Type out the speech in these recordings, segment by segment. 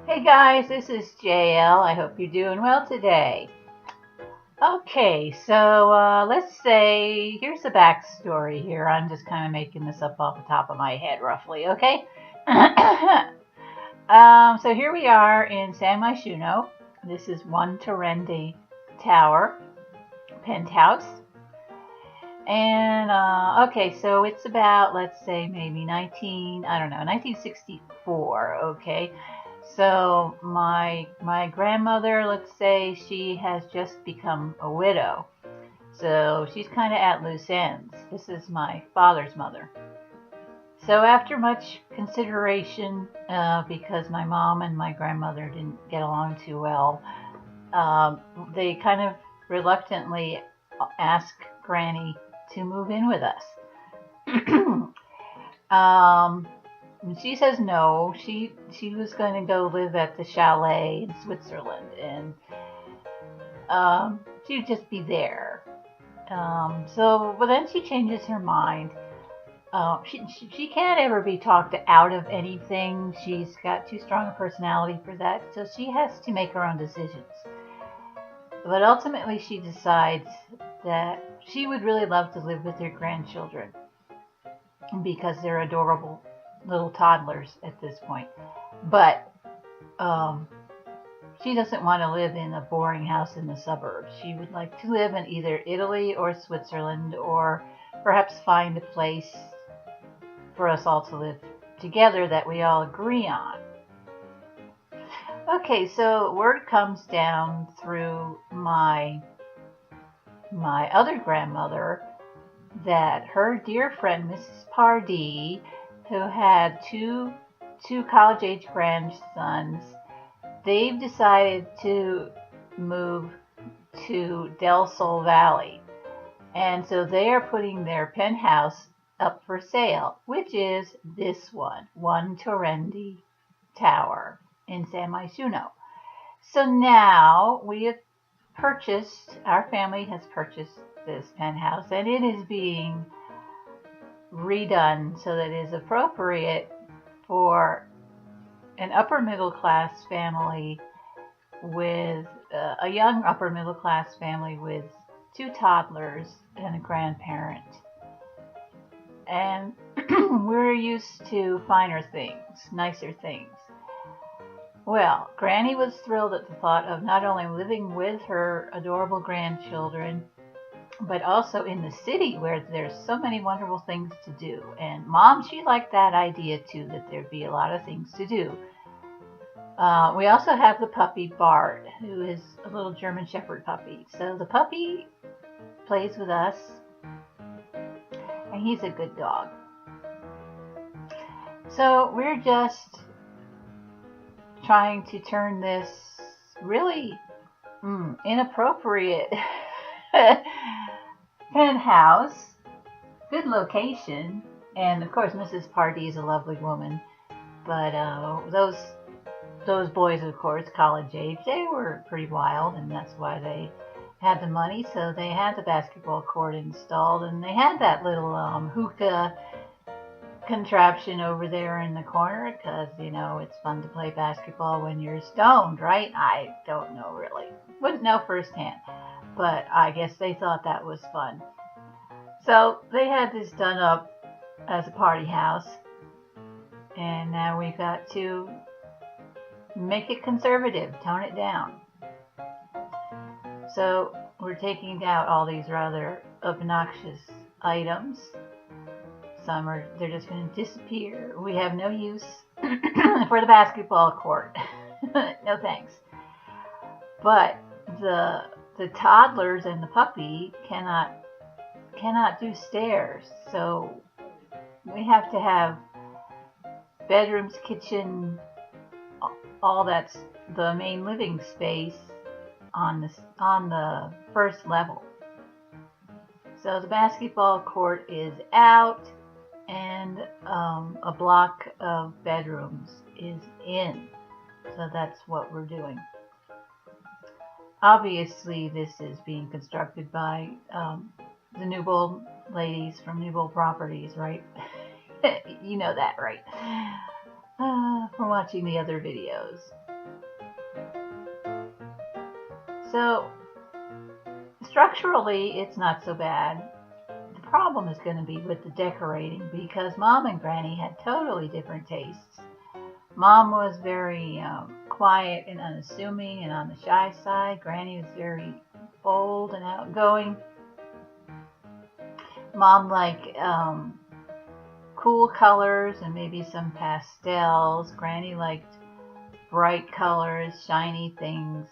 Hey guys, this is JL. I hope you're doing well today. Okay, so let's say here's the backstory here. I'm just kind of making this up off the top of my head, roughly, okay? So here we are in San Myshuno. This is one Torendi tower, penthouse. And okay, so it's about, let's say, maybe 1964, okay? So my grandmother, let's say, she has just become a widow. So she's kind of at loose ends. This is my father's mother. So after much consideration, because my mom and my grandmother didn't get along too well, they kind of reluctantly asked Granny to move in with us. She says no. She was going to go live at the chalet in Switzerland, and she would just be there. But then she changes her mind. She can't ever be talked out of anything. She's got too strong a personality for that, so she has to make her own decisions. But ultimately, she decides that she would really love to live with her grandchildren because they're adorable little toddlers at this point. But she doesn't want to live in a boring house in the suburbs. She would like to live in either Italy or Switzerland, or perhaps find a place for us all to live together that we all agree on. Okay, so word comes down through my other grandmother that her dear friend Mrs. Pardee, who had two college-age grandsons, they've decided to move to Del Sol Valley. And so they are putting their penthouse up for sale, which is this one Torendi tower in San Myshuno. So now our family has purchased this penthouse, and it is being redone so that it is appropriate for an upper middle class family with a young upper middle class family with two toddlers and a grandparent. And we're used to finer things, nicer things. Well, Granny was thrilled at the thought of not only living with her adorable grandchildren, but also in the city where there's so many wonderful things to do. And Mom, she liked that idea too, that there'd be a lot of things to do. We also have the puppy Bart, who is a little German Shepherd puppy. So the puppy plays with us, and he's a good dog. So we're just trying to turn this really inappropriate penthouse, good location, and of course Mrs. Pardee is a lovely woman, but those boys, of course, college age, they were pretty wild, and that's why they had the money. So they had the basketball court installed, and they had that little hookah contraption over there in the corner, because it's fun to play basketball when you're stoned, right? I don't know, really, wouldn't know firsthand, but I guess they thought that was fun. So they had this done up as a party house, and now we've got to make it conservative, tone it down. So we're taking out all these rather obnoxious items. They're just going to disappear. We have no use for the basketball court. No thanks. But the toddlers and the puppy cannot do stairs. So we have to have bedrooms, kitchen, all that's the main living space on the first level. So the basketball court is out, and a block of bedrooms is in. So that's what we're doing. Obviously, this is being constructed by the Newbold ladies from Newbold Properties, right? You know that, right? From watching the other videos. So structurally, it's not so bad. The problem is going to be with the decorating because Mom and Granny had totally different tastes. Mom was very quiet and unassuming and on the shy side. Granny was very bold and outgoing. Mom liked cool colors and maybe some pastels. Granny liked bright colors, shiny things,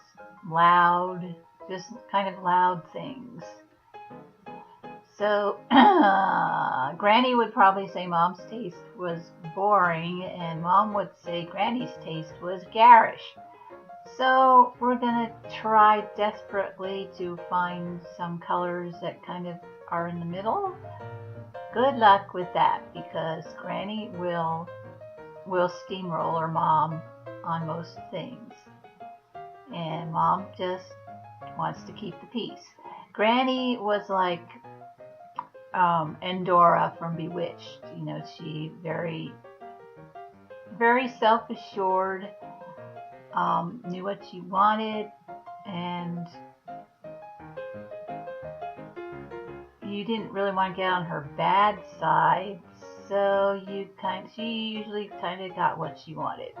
loud, just kind of loud things. So Granny would probably say Mom's taste was boring, and Mom would say Granny's taste was garish. So we're going to try desperately to find some colors that kind of are in the middle. Good luck with that, because Granny will steamroll her Mom on most things. And Mom just wants to keep the peace. Granny was like Endora from Bewitched. You know, she very, very self-assured, knew what she wanted, and you didn't really want to get on her bad side, so she usually kind of got what she wanted.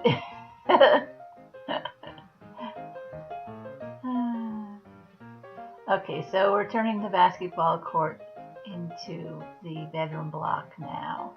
Okay, so we're turning the basketball court into the bedroom block now.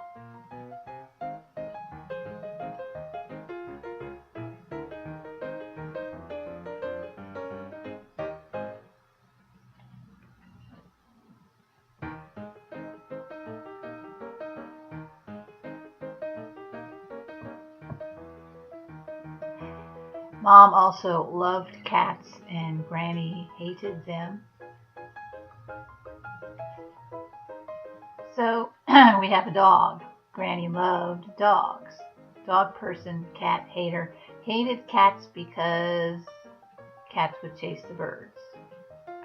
Mom also loved cats and Granny hated them. So we have a dog. Granny loved dogs. Dog person, cat hater. Hated cats because cats would chase the birds.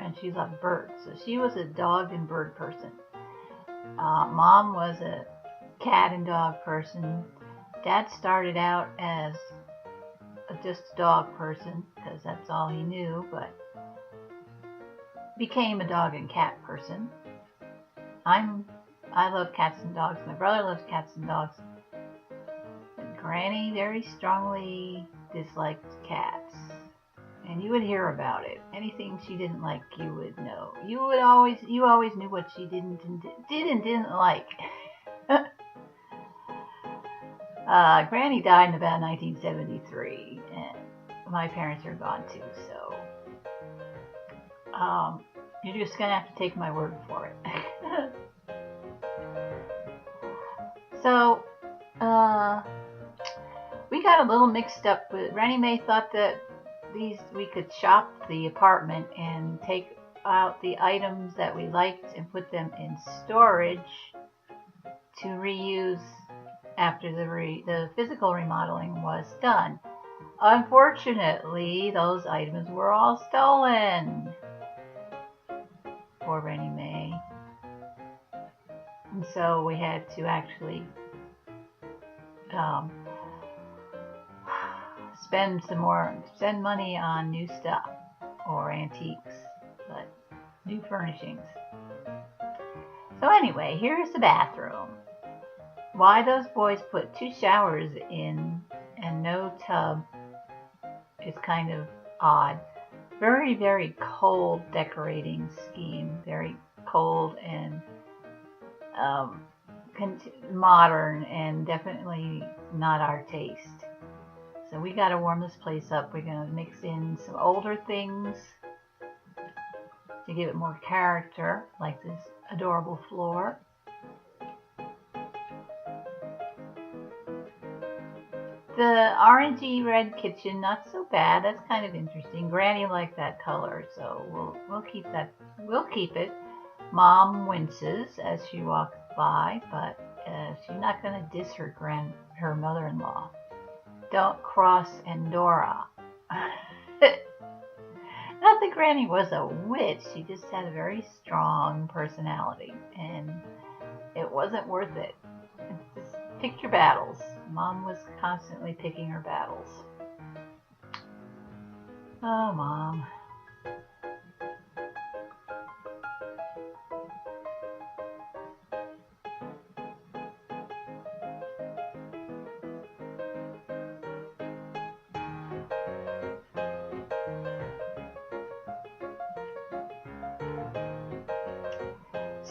And she loved birds. So she was a dog and bird person. Mom was a cat and dog person. Dad started out as just a dog person because that's all he knew, but became a dog and cat person. I love cats and dogs. My brother loves cats and dogs. But Granny very strongly disliked cats. And you would hear about it. Anything she didn't like, you would know. You always knew what she did and didn't like. Granny died in about 1973, and my parents are gone too, so you're just gonna have to take my word for it. So we got a little mixed up with Granny Mae thought that we could shop the apartment and take out the items that we liked and put them in storage to reuse after the physical remodeling was done. Unfortunately, those items were all stolen. Poor Granny Mae. And so we had to actually spend money on new stuff or antiques, but new furnishings. So anyway, here's the bathroom. Why those boys put 2 showers in and no tub is kind of odd. Very, very cold decorating scheme. Very cold and modern and definitely not our taste. So we got to warm this place up. We're going to mix in some older things to give it more character, like this adorable floor. The orangey red kitchen, not so bad. That's kind of interesting. Granny liked that color, so we'll keep that. We'll keep it. Mom winces as she walks by, but she's not going to diss her mother-in-law. Don't cross Endora. Not that Granny was a witch. She just had a very strong personality, and it wasn't worth it. Just pick your battles. Mom was constantly picking her battles. Oh, Mom.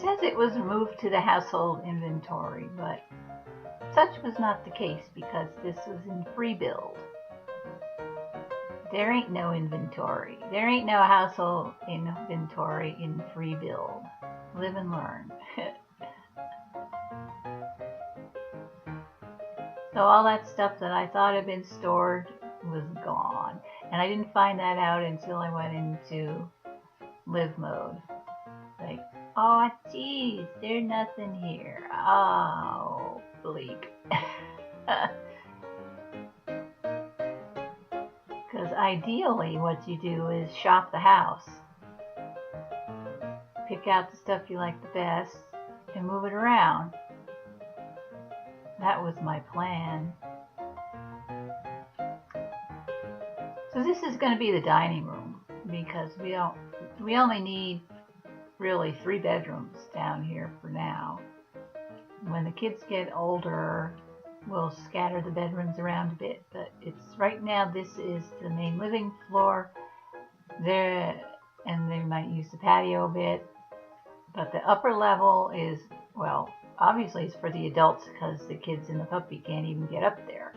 says it was moved to the household inventory, but such was not the case because this was in free build. There ain't no inventory. There ain't no household inventory in free build. Live and learn. So all that stuff that I thought had been stored was gone. And I didn't find that out until I went into live mode. Like, oh geez, there's nothing here. Oh, bleak. Because ideally what you do is shop the house. Pick out the stuff you like the best and move it around. That was my plan. So this is going to be the dining room because we only need really 3 bedrooms down here for now. When the kids get older, we'll scatter the bedrooms around a bit, but it's right now this is the main living floor there, and they might use the patio a bit, but the upper level is, well, obviously it's for the adults because the kids and the puppy can't even get up there.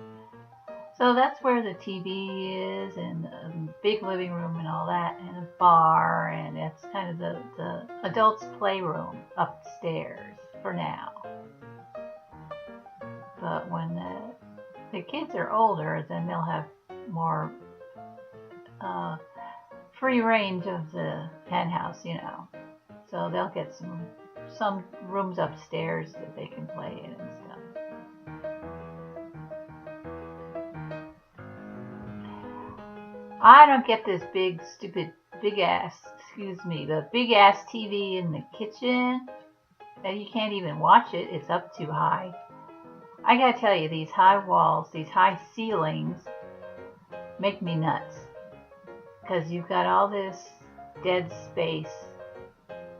So that's where the TV is, and a big living room and all that, and a bar, and it's kind of the adults' playroom upstairs for now. But when the kids are older, then they'll have more free range of the penthouse, you know. So they'll get some rooms upstairs that they can play in and stuff. I don't get this big ass TV in the kitchen. And you can't even watch it. It's up too high. I gotta tell you, these high walls, these high ceilings make me nuts. Because you've got all this dead space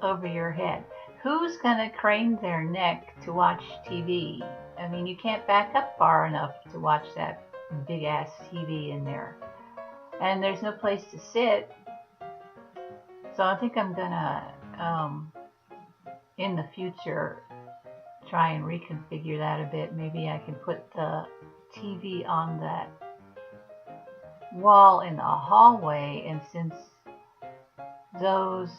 over your head. Who's gonna crane their neck to watch TV? I mean, you can't back up far enough to watch that big ass TV in there. And there's no place to sit. So I think I'm gonna, in the future, try and reconfigure that a bit. Maybe I can put the TV on that wall in the hallway, and since those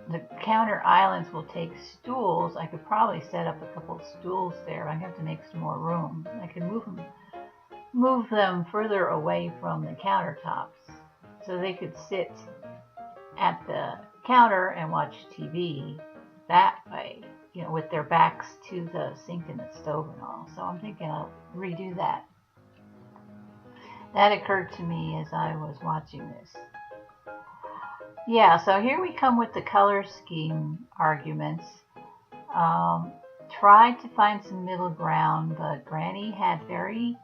the counter islands will take stools, I could probably set up a couple of stools there. I have to make some more room. I can move them further away from the countertops so they could sit at the counter and watch TV that way, you know, with their backs to the sink and the stove and all. So I'm thinking I'll redo that. That occurred to me as I was watching this. Yeah, so here we come with the color scheme arguments. Tried to find some middle ground, but Granny had very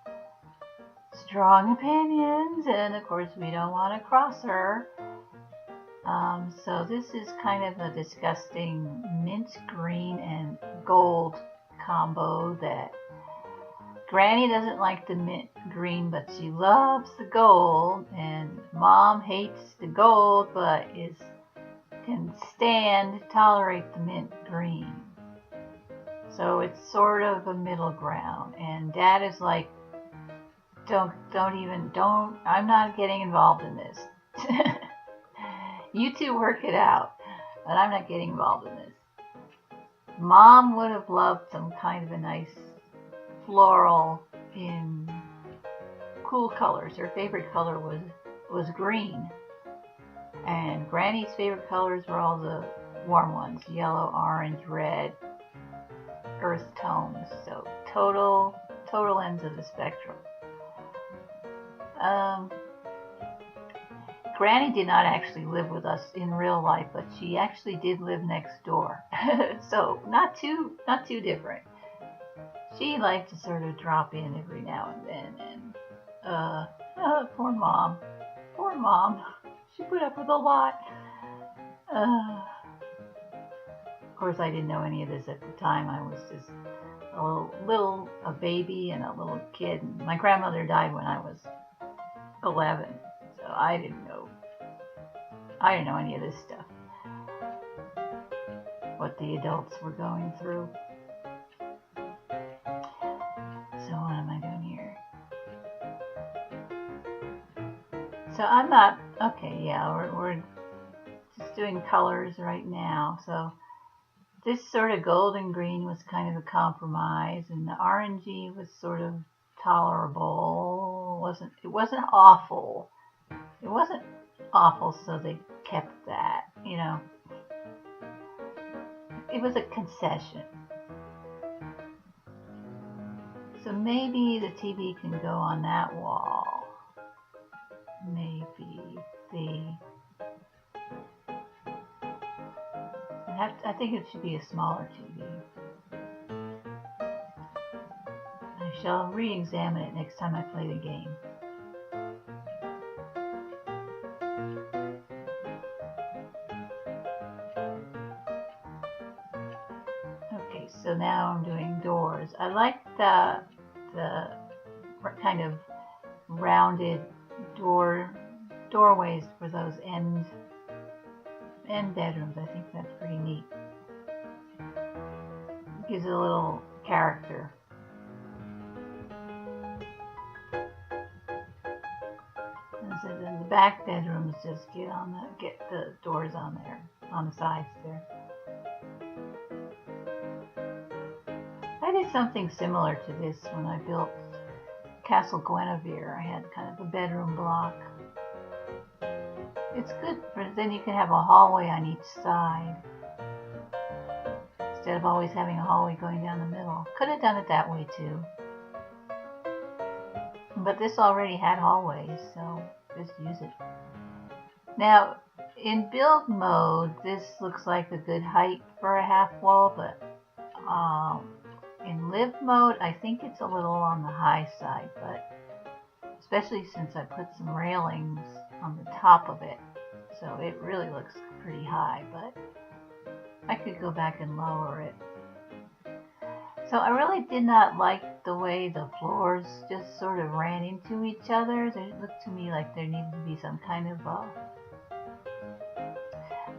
strong opinions, and of course we don't want to cross her. So this is kind of a disgusting mint green and gold combo that Granny doesn't like the mint green, but she loves the gold, and Mom hates the gold, but can tolerate the mint green. So it's sort of a middle ground, and Dad is like, don't, I'm not getting involved in this. You two work it out, but I'm not getting involved in this. Mom would have loved some kind of a nice floral in cool colors. Her favorite color was green. And Granny's favorite colors were all the warm ones, yellow, orange, red, earth tones. So total ends of the spectrum. Granny did not actually live with us in real life, but she actually did live next door. So not too different. She liked to sort of drop in every now and then, and poor mom. She put up with a lot. Of course, I didn't know any of this at the time. I was just a baby and a little kid. And my grandmother died when I was 11, so I didn't know any of this stuff. what the adults were going through. So what am I doing here? So I'm not, okay, yeah, we're just doing colors right now. So this sort of golden green was kind of a compromise, and the orangey was sort of tolerable. It wasn't awful. It wasn't awful, so they kept that, you know. It was a concession. So maybe the TV can go on that wall. Maybe I think it should be a smaller TV. I shall re-examine it next time I play the game. Okay, so now I'm doing doors. I like the kind of rounded doorways for those end bedrooms. I think that's pretty neat. It gives it a little character. And so then the back bedrooms just get the doors on there, on the sides there. I did something similar to this when I built Castle Guinevere. I had kind of a bedroom block. It's good, for then you can have a hallway on each side instead of always having a hallway going down the middle. Could have done it that way too, but this already had hallways, so just use it. Now in build mode, this looks like a good height for a half wall, but in live mode, I think it's a little on the high side, but especially since I put some railings on the top of it, so it really looks pretty high, but I could go back and lower it. So I really did not like the way the floors just sort of ran into each other. It looked to me like there needed to be some kind of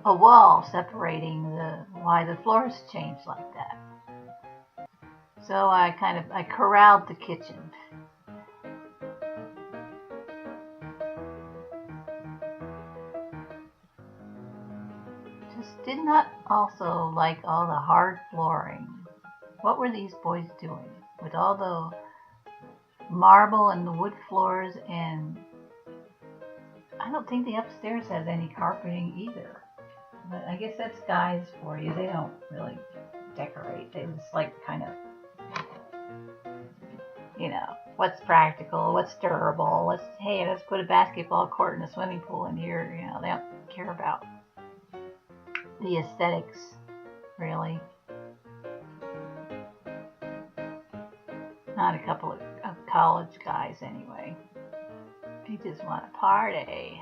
a wall separating why the floors changed like that. So I corralled the kitchen. Just did not also like all the hard flooring. What were these boys doing with all the marble and the wood floors? And I don't think the upstairs has any carpeting either. But I guess that's guys for you. They don't really decorate. They just like kind of, you know, what's practical, what's durable, hey, let's put a basketball court and a swimming pool in here. You know, they don't care about the aesthetics, really. Not a couple of college guys, anyway. They just want to party.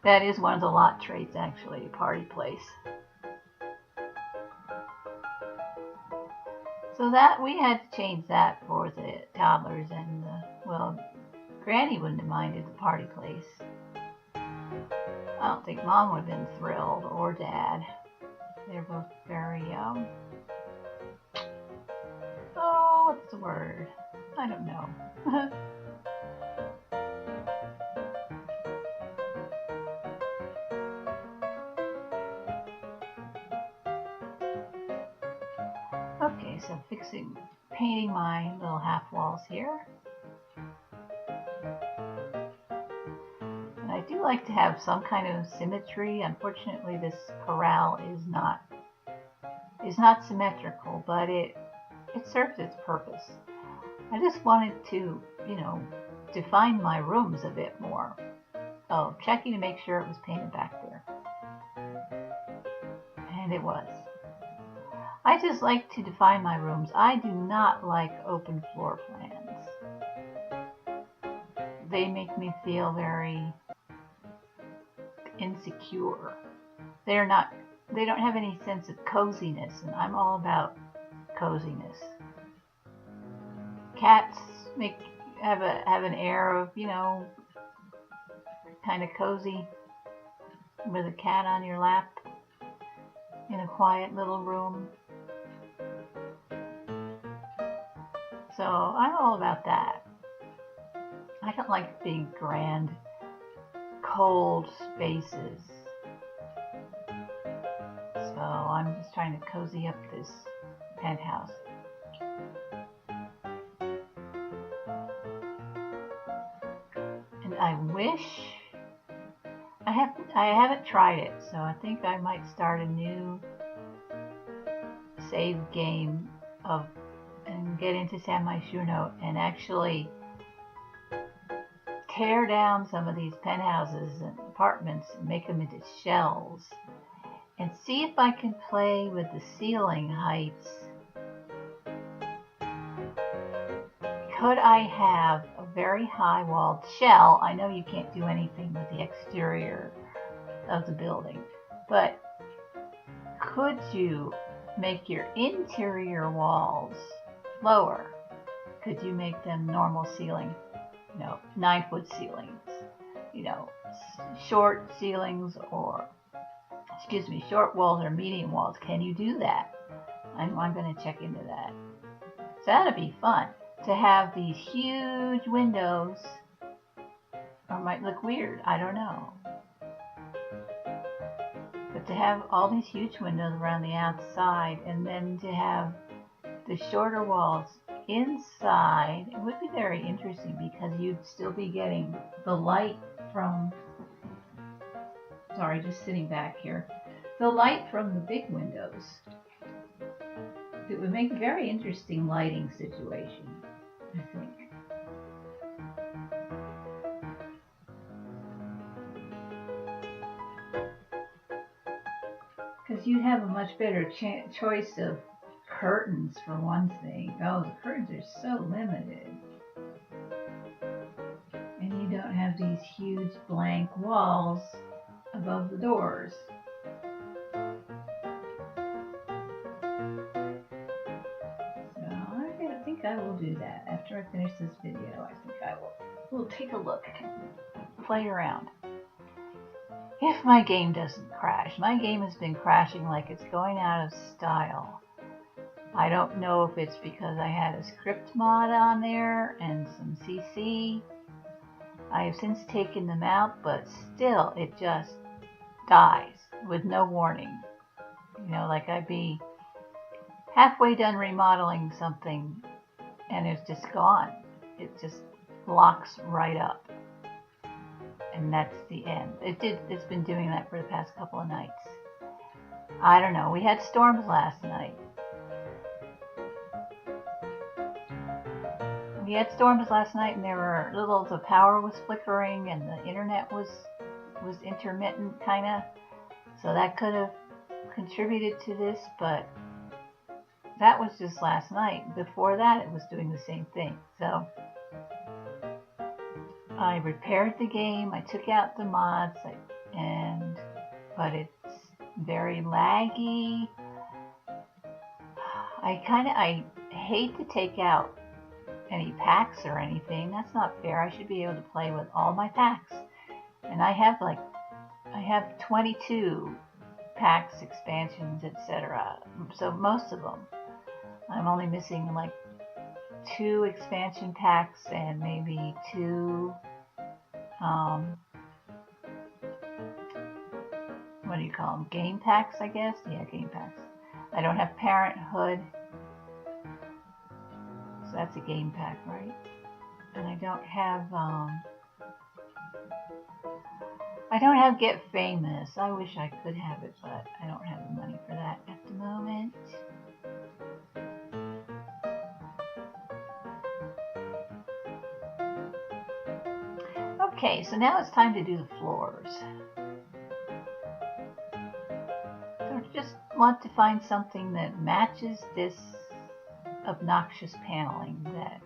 That is one of the lot traits, actually, a party place. So that we had to change that for the toddlers, and well, Granny wouldn't have minded the party place. I don't think Mom would have been thrilled, or Dad. They're both very oh, what's the word? I don't know. Okay, so painting my little half walls here. And I do like to have some kind of symmetry. Unfortunately, this corral is not symmetrical, but it serves its purpose. I just wanted to, you know, define my rooms a bit more. Oh, checking to make sure it was painted back there. And it was. I just like to define my rooms. I do not like open floor plans. They make me feel very insecure. They don't have any sense of coziness, and I'm all about coziness. Cats have an air of, you know, kind of cozy with a cat on your lap. quiet little room. So I'm all about that. I don't like big, grand, cold spaces. So I'm just trying to cozy up this penthouse. And I wish I haven't tried it, so I think I might start a new save game and get into San Myshuno and actually tear down some of these penthouses and apartments and make them into shells and see if I can play with the ceiling heights. Could I have a very high walled shell? I know you can't do anything with the exterior of the building, but could you make your interior walls lower? Could you make them normal ceiling? 9-foot ceilings, short ceilings short walls or medium walls. Can you do that? I'm going to check into that. So that'd be fun to have these huge windows, or might look weird, I don't know. But to have all these huge windows around the outside and then to have the shorter walls inside, it would be very interesting because you'd still be getting the light from, just sitting back here, the light from the big windows. It would make a very interesting lighting situation, I think. Because you'd have a much better choice of curtains for one thing. Oh, the curtains are so limited. And you don't have these huge blank walls above the doors. So I think I will do that. After I finish this video, I think I will take a look and play around. If my game doesn't crash. My game has been crashing like it's going out of style. I don't know if it's because I had a script mod on there and some CC. I have since taken them out, but still it just dies with no warning. Like I'd be halfway done remodeling something and it's just gone. It just locks right up. And that's the end. It's been doing that for the past couple of nights. I don't know. We had storms last night. And the power was flickering and the internet was intermittent kind of. So that could have contributed to this, but that was just last night. Before that, it was doing the same thing. So I repaired the game. I took out the mods, but it's very laggy. I hate to take out any packs or anything. That's not fair. I should be able to play with all my packs. And I have 22 packs, expansions, etc. So most of them. I'm only missing like 2 expansion packs and maybe 2 what do you call them? Game packs, I guess? Yeah, game packs. I don't have Parenthood. So that's a game pack, right? And I don't have Get Famous. I wish I could have it, but I don't have the money for that at the moment. Okay, so now it's time to do the floors. So I just want to find something that matches this obnoxious paneling that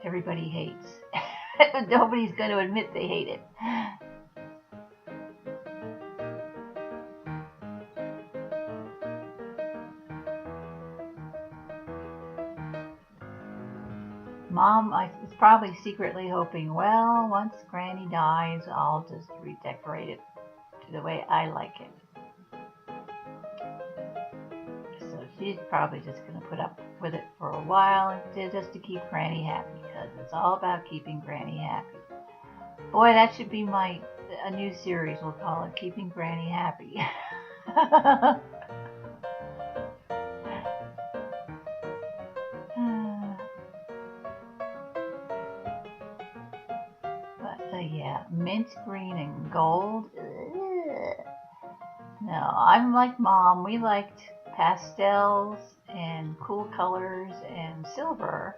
everybody hates. Nobody's going to admit they hate it. Mom is probably secretly hoping, well, once Granny dies, I'll just redecorate it to the way I like it. she's probably just going to put up with it for a while just to keep Granny happy, because it's all about keeping Granny happy. Boy, that should be a new series. We'll call it Keeping Granny Happy. Yeah, mint green and gold. Ugh. No, I'm like Mom. We liked pastels and cool colors and silver.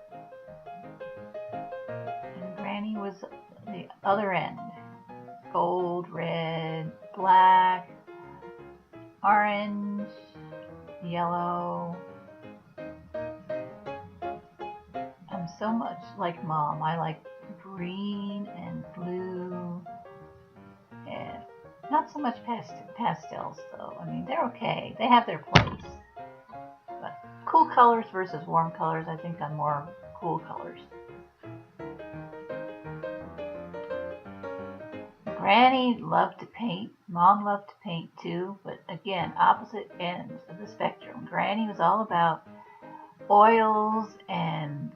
And Granny was the other end. Gold, red, black, orange, yellow. I'm so much like Mom. I like green and blue, and not so much pastels though. I mean, they're okay. They have their place. But cool colors versus warm colors, I think I'm more cool colors. Granny loved to paint. Mom loved to paint too, but again, opposite ends of the spectrum. Granny was all about oils and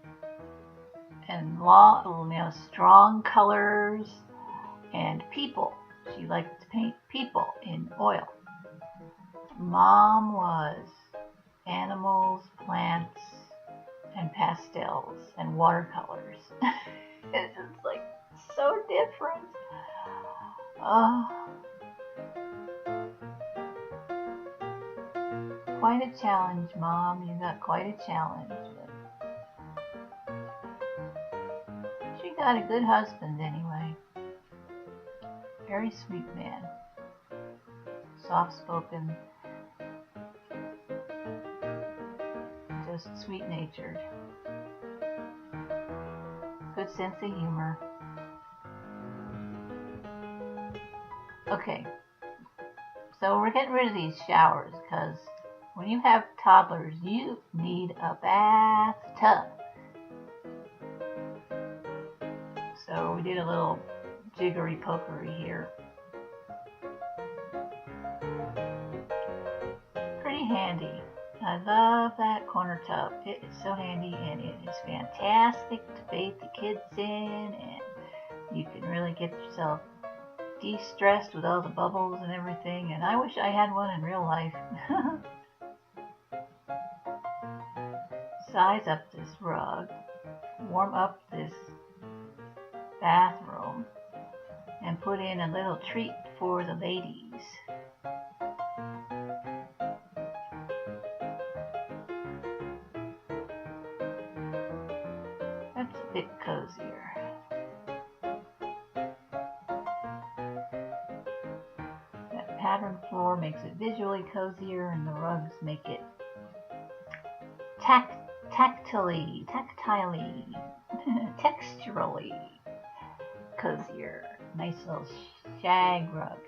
strong colors and people. She liked to paint people in oil. Mom was animals, plants, and pastels and watercolors. It's just like so different. Oh, quite a challenge, Mom. You got quite a challenge. She got a good husband anyway. Very sweet man. Soft-spoken. Just sweet-natured. Good sense of humor. Okay, so we're getting rid of these showers because when you have toddlers, you need a bathtub. So we did a little jiggery-pokery here. Pretty handy. I love that corner tub. It is so handy, and it is fantastic to bathe the kids in, and you can really get yourself de-stressed with all the bubbles and everything, and I wish I had one in real life. Size up this rug, warm up this bathroom, and put in a little treat for the ladies. That's a bit cozier. Pattern floor makes it visually cozier, and the rugs make it tactilely, texturally cozier. Nice little shag rug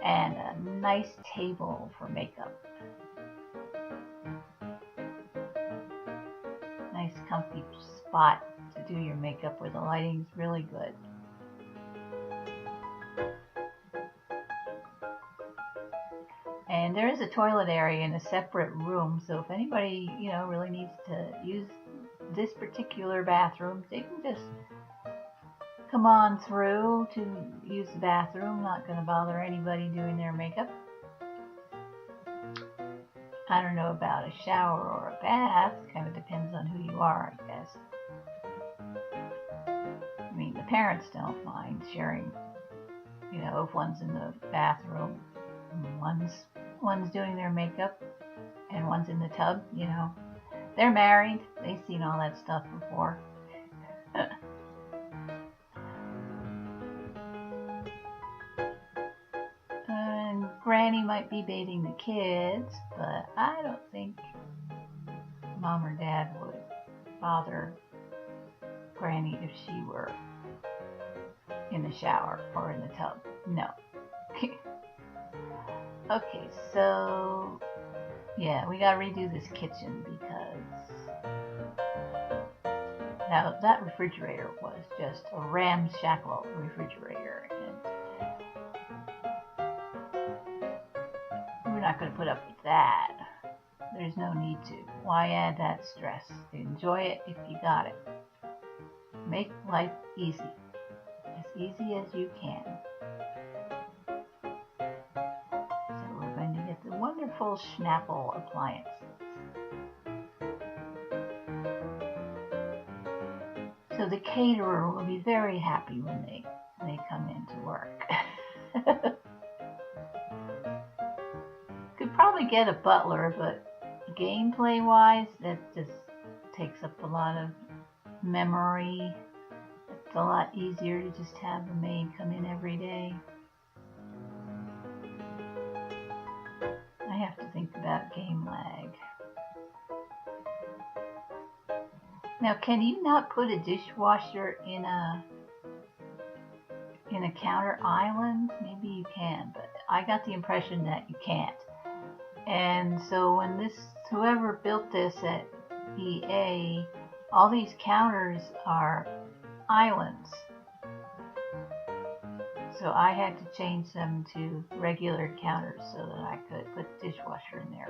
and a nice table for makeup. Nice comfy spot to do your makeup where the lighting's really good. And there is a toilet area in a separate room, so if anybody, really needs to use this particular bathroom, they can just come on through to use the bathroom. Not going to bother anybody doing their makeup. I don't know about a shower or a bath. Kind of depends on who you are, I guess. I mean, the parents don't mind sharing, if one's in the bathroom, one's doing their makeup, and one's in the tub, They're married. They've seen all that stuff before. And Granny might be bathing the kids, but I don't think Mom or Dad would bother Granny if she were in the shower or in the tub. No. Okay, so yeah, we gotta redo this kitchen because now that refrigerator was just a ramshackle refrigerator, and we're not gonna put up with that. There's no need to. Why add that stress? Enjoy it if you got it. Make life easy. As easy as you can. So we're going to get the wonderful Schnapple appliances. So the caterer will be very happy when they come in to work. Could probably get a butler, but gameplay wise, that just takes up a lot of memory. It's a lot easier to just have the maid come in every day. I have to think about game lag. Now, can you not put a dishwasher in a counter island? Maybe you can, but I got the impression that you can't. And so when whoever built this at EA, all these counters are islands. So I had to change them to regular counters so that I could put the dishwasher in there.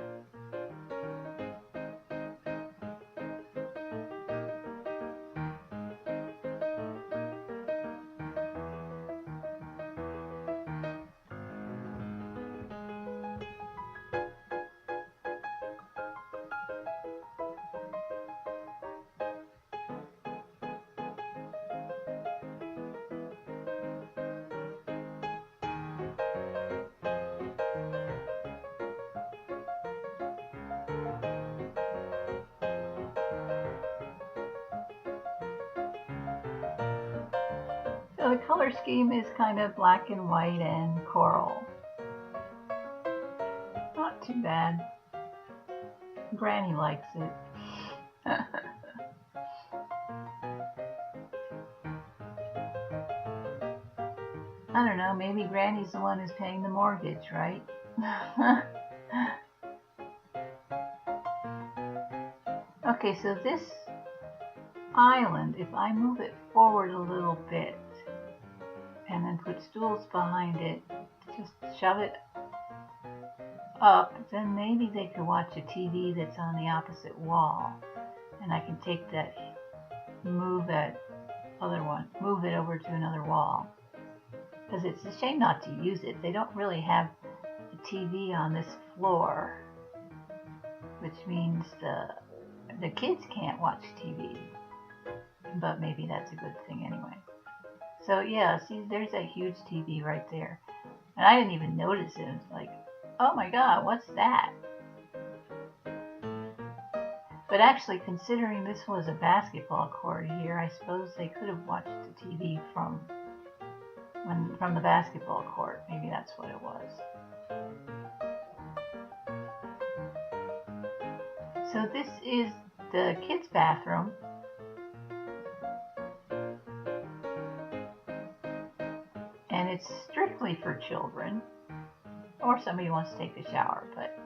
So the color scheme is kind of black and white and coral. Not too bad. Granny likes it. I don't know, maybe Granny's the one who's paying the mortgage, right? Okay, so this island, if I move it forward a little bit and then put stools behind it, just shove it up, then maybe they could watch a TV that's on the opposite wall, and I can take that, move it over to another wall, because it's a shame not to use it. They don't really have a TV on this floor, which means the kids can't watch TV, but maybe that's a good thing anyway. So yeah, see, there's that huge TV right there, and I didn't even notice it. It's like, oh my god, what's that? But actually, considering this was a basketball court here, I suppose they could have watched the TV from the basketball court. Maybe that's what it was. So this is the kids' bathroom. And it's strictly for children, or somebody wants to take a shower, but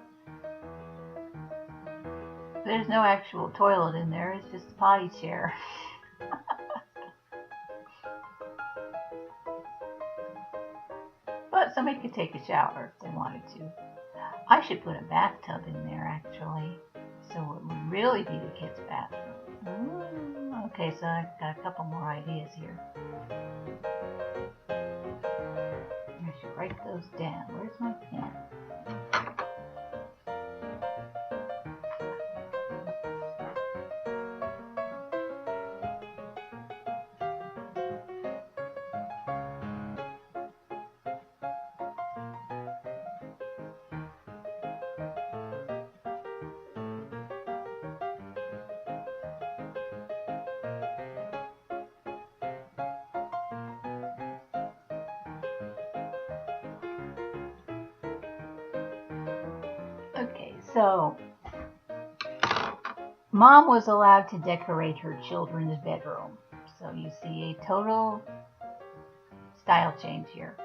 there's no actual toilet in there, it's just a potty chair. But somebody could take a shower if they wanted to. I should put a bathtub in there, actually, so it would really be the kids' bathroom. Okay, so I've got a couple more ideas here. I should write those down. Where's my pen? Okay, so Mom was allowed to decorate her children's bedroom. So you see a total style change here.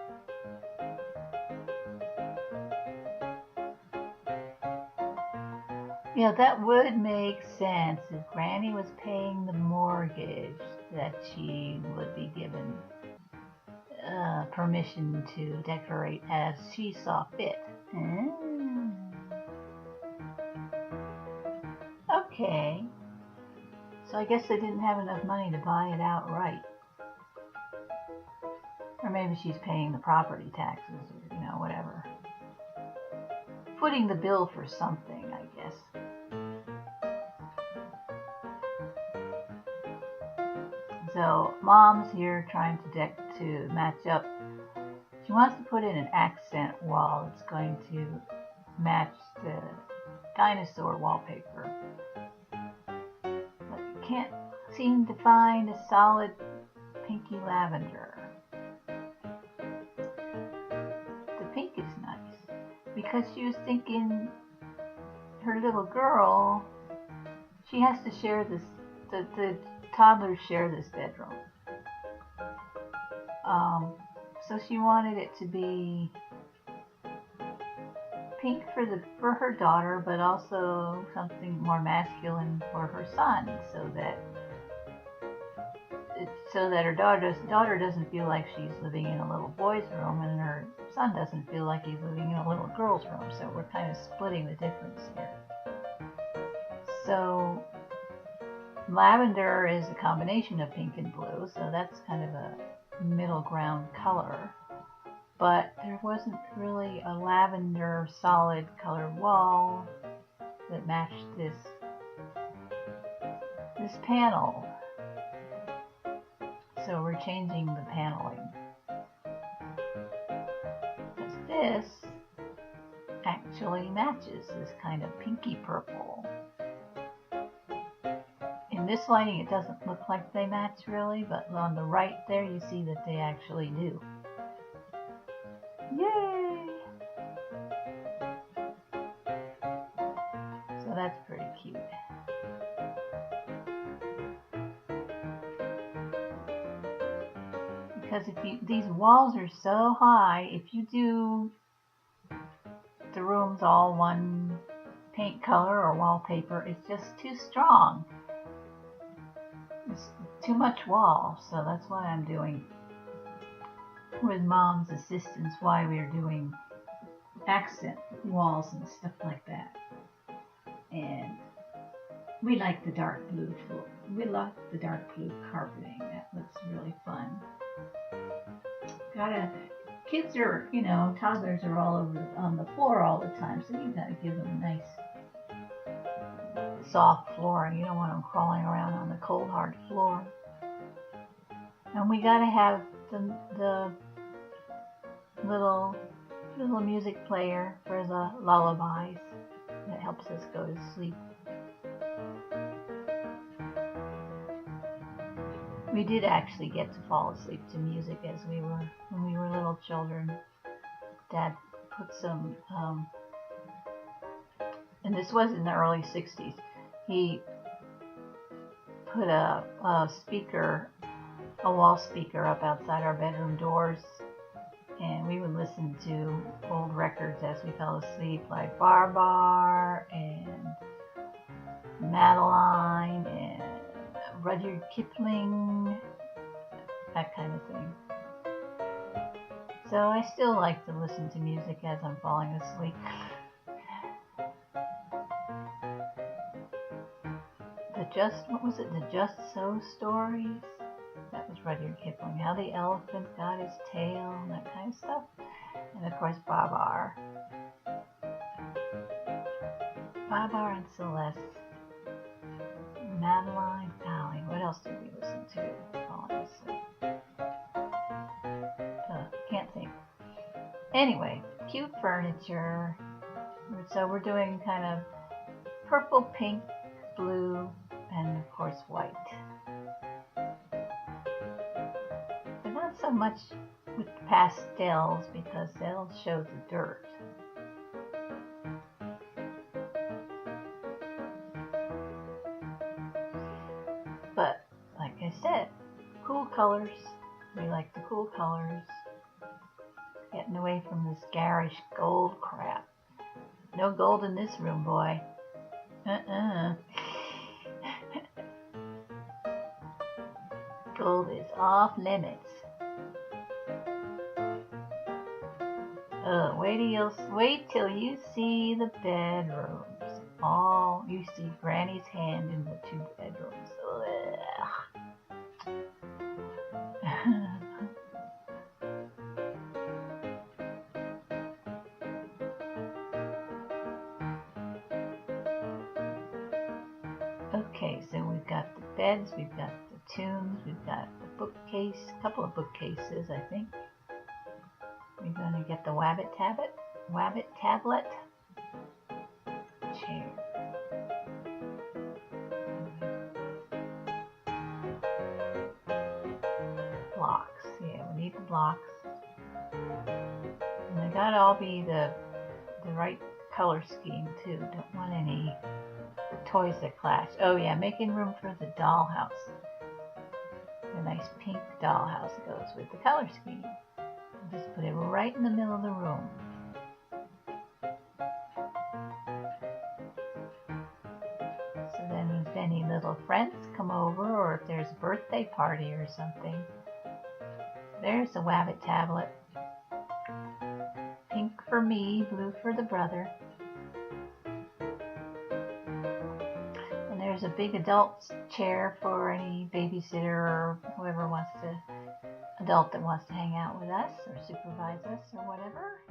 Yeah, that would make sense. If Granny was paying the mortgage, that she would be given permission to decorate as she saw fit. Okay. So I guess they didn't have enough money to buy it outright. Or maybe she's paying the property taxes or, whatever. Footing the bill for something, I guess. So Mom's here trying to match up. She wants to put in an accent wall that's going to match the dinosaur wallpaper. But you can't seem to find a solid pinky lavender. The pink is nice because she was thinking her little girl, she has to share this, the toddlers share this bedroom. So she wanted it to be pink for her daughter, but also something more masculine for her son, so that her daughter doesn't feel like she's living in a little boy's room, and her son doesn't feel like he's living in a little girl's room. So we're kind of splitting the difference here. So lavender is a combination of pink and blue, so that's kind of a middle ground color. But there wasn't really a lavender solid colored wall that matched this panel. So we're changing the paneling. Because this actually matches this kind of pinky purple. In this lighting it doesn't look like they match really, but on the right there you see that they actually do. Yay! So that's pretty cute. Because these walls are so high, if you do the rooms all one paint color or wallpaper, it's just too strong. It's too much wall, so that's why I'm doing, with Mom's assistance, why we're doing accent walls and stuff like that. And we like the dark blue carpeting. That looks really fun. Kids are, toddlers are all over on the floor all the time, so you gotta give them a nice soft floor, and you don't want them crawling around on the cold hard floor. And we gotta have the little music player for the lullabies that helps us go to sleep. We did actually get to fall asleep to music when we were little children. Dad put some, and this was in the early 60s, he put a wall speaker up outside our bedroom doors, and we would listen to old records as we fell asleep, like Bar and Madeline and Rudyard Kipling, that kind of thing. So I still like to listen to music as I'm falling asleep. The Just So stories? That was Rudyard Kipling. How the Elephant Got His Tail, and that kind of stuff. And of course, Babar and Celeste. Madeline, golly, what else did we listen to falling asleep? Can't think. Anyway, cute furniture. So we're doing kind of purple, pink, blue, and of course white. But not so much with pastels, because they'll show the dirt. But, like I said, cool colors. We like the cool colors. Getting away from this garish gold crap. No gold in this room, boy. Gold is off limits. Wait till you see the bedrooms. all, you see Granny's hand in the 2 bedrooms. Okay, so we've got the beds, we've got the tunes, we've got the bookcase, a couple of bookcases, I think. We're going to get the wabbit tablet, chair. Blocks, yeah, we need the blocks. And they gotta all be the right color scheme too. Don't want any toys that clash. Oh yeah, making room for the dollhouse. A nice pink dollhouse goes with the color scheme. Just put it right in the middle of the room. So then if any little friends come over, or if there's a birthday party or something, there's a wabbit tablet. Pink for me, blue for the brother. And there's a big adult chair for any babysitter or whoever wants to, adult that wants to hang out with us or supervise us or whatever.